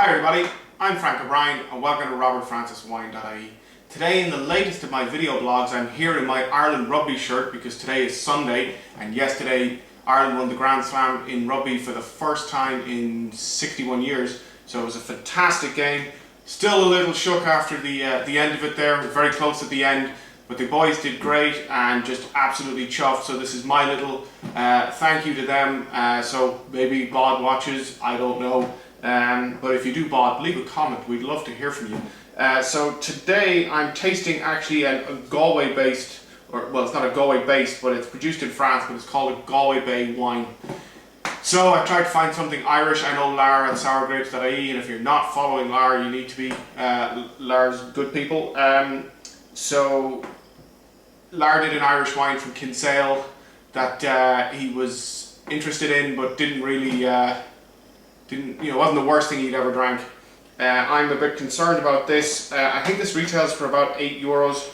Hi everybody, I'm Frank O'Brien and welcome to robertfranciswine.ie. Today in the latest of my video blogs I'm here in my Ireland rugby shirt because today is Sunday and yesterday Ireland won the Grand Slam in rugby for the first time in 61 years. So it was a fantastic game. Still a little shook after the end of it there, very close at the end. But the boys did great and just absolutely chuffed, so this is my little thank you to them. So maybe Bod watches, I don't know. But if you do, Bod, leave a comment, we'd love to hear from you. So today I'm tasting actually a Galway based, well it's not a Galway based, but it's produced in France, but it's called a Galway Bay wine. So I tried to find something Irish. I know Lara at sourgrapes.ie, and if you're not following Lara, you need to be. Lara's good people. So Lara did an Irish wine from Kinsale that he was interested in, but didn't really, wasn't the worst thing he'd ever drank. I'm a bit concerned about this. I think this retails for about €8.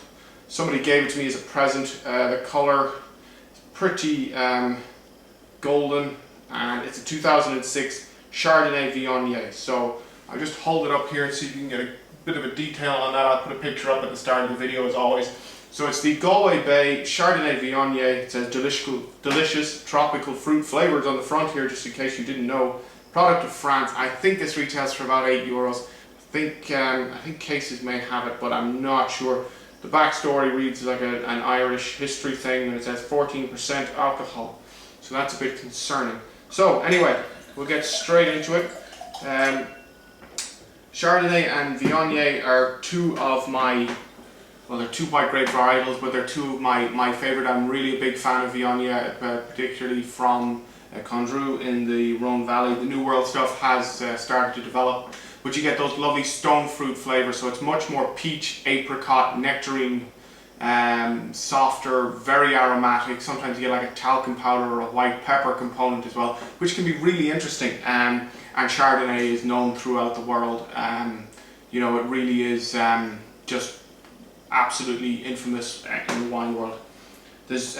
Somebody gave it to me as a present. The colour is pretty golden, and it's a 2006 Chardonnay Viognier. So I'll just hold it up here and see if you can get a bit of a detail on that. I'll put a picture up at the start of the video as always. So it's the Galway Bay Chardonnay Viognier. It says delicious tropical fruit flavours on the front here, just in case you didn't know. Product of France. I think this retails for about €8. I think cases may have it, but I'm not sure. The backstory reads like an Irish history thing, and it says 14% alcohol. So that's a bit concerning. So anyway, we'll get straight into it. Chardonnay and Viognier are two of my, well, they're two white grape varietals, but they're two of my favourite. I'm really a big fan of Viognier, particularly from Condru in the Rhone Valley. The New World stuff has started to develop, but you get those lovely stone fruit flavours, so it's much more peach, apricot, nectarine, softer, very aromatic. Sometimes you get like a talcum powder or a white pepper component as well, which can be really interesting. And Chardonnay is known throughout the world. It really is just absolutely infamous in the wine world. There's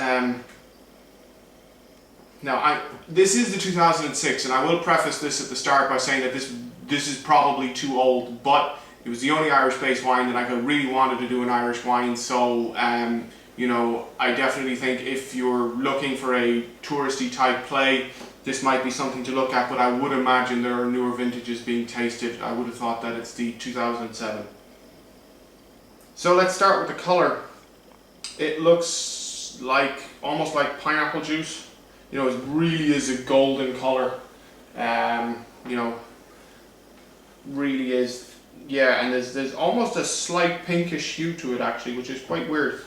this is the 2006, and I will preface this at the start by saying that this is probably too old, but it was the only Irish-based wine that I really wanted to do an Irish wine. So I definitely think if you're looking for a touristy type play, this might be something to look at, but I would imagine there are newer vintages being tasted. I would have thought that it's the 2007. So let's start with the colour. It looks like almost like pineapple juice. It really is a golden colour. Really is. Yeah, and there's almost a slight pinkish hue to it actually, which is quite weird.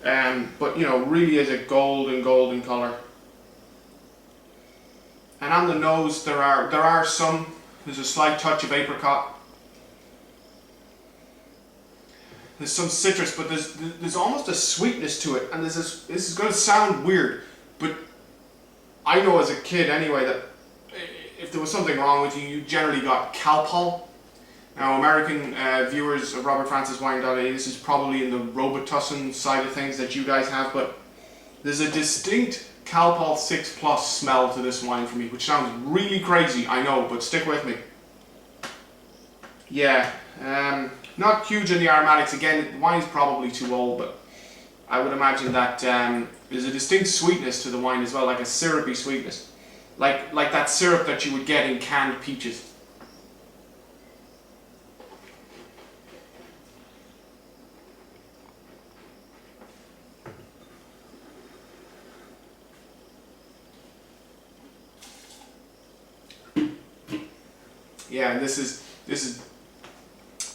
But really is a golden colour. And on the nose, there's a slight touch of apricot. There's some citrus, but there's almost a sweetness to it. And this is going to sound weird, but I know as a kid anyway that if there was something wrong with you, you generally got Calpol. Now, American viewers of robertfranciswine.ie, this is probably in the Robitussin side of things that you guys have, but there's a distinct Calpol 6 Plus smell to this wine for me, which sounds really crazy, I know, but stick with me. Yeah, not huge in the aromatics. Again, the wine's probably too old, but I would imagine that there's a distinct sweetness to the wine as well, like a syrupy sweetness. Like that syrup that you would get in canned peaches. Yeah, and this is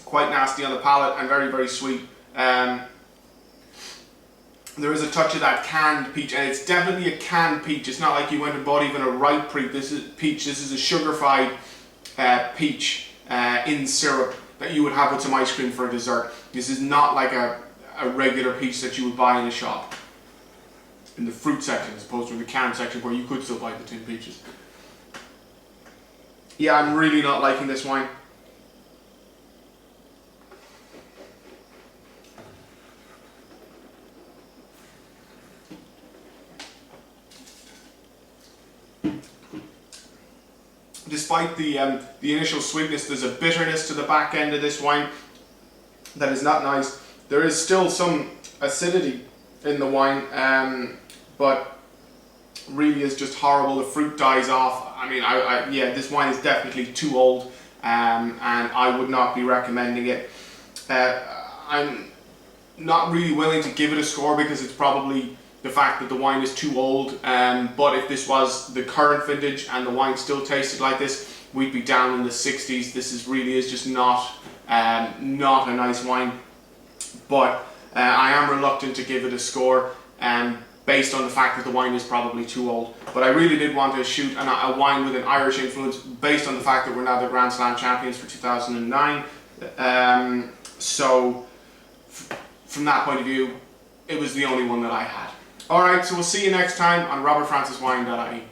quite nasty on the palate and very, very sweet. There is a touch of that canned peach, and it's definitely a canned peach. It's not like you went and bought even a ripe peach. This is a sugar-fried peach in syrup that you would have with some ice cream for a dessert. This is not like a regular peach that you would buy in a shop, in the fruit section, as opposed to in the canned section where you could still buy the tin peaches. Yeah, I'm really not liking this wine. Despite the initial sweetness, there's a bitterness to the back end of this wine that is not nice. There is still some acidity in the wine, but really is just horrible. The fruit dies off. I mean, yeah, this wine is definitely too old, and I would not be recommending it. I'm not really willing to give it a score because it's probably the fact that the wine is too old, but if this was the current vintage and the wine still tasted like this, we'd be down in the 60s. This really is just not a nice wine, but I am reluctant to give it a score based on the fact that the wine is probably too old. But I really did want to shoot a wine with an Irish influence based on the fact that we're now the Grand Slam champions for 2009. So from that point of view, it was the only one that I had. Alright, so we'll see you next time on robertfranciswine.ie.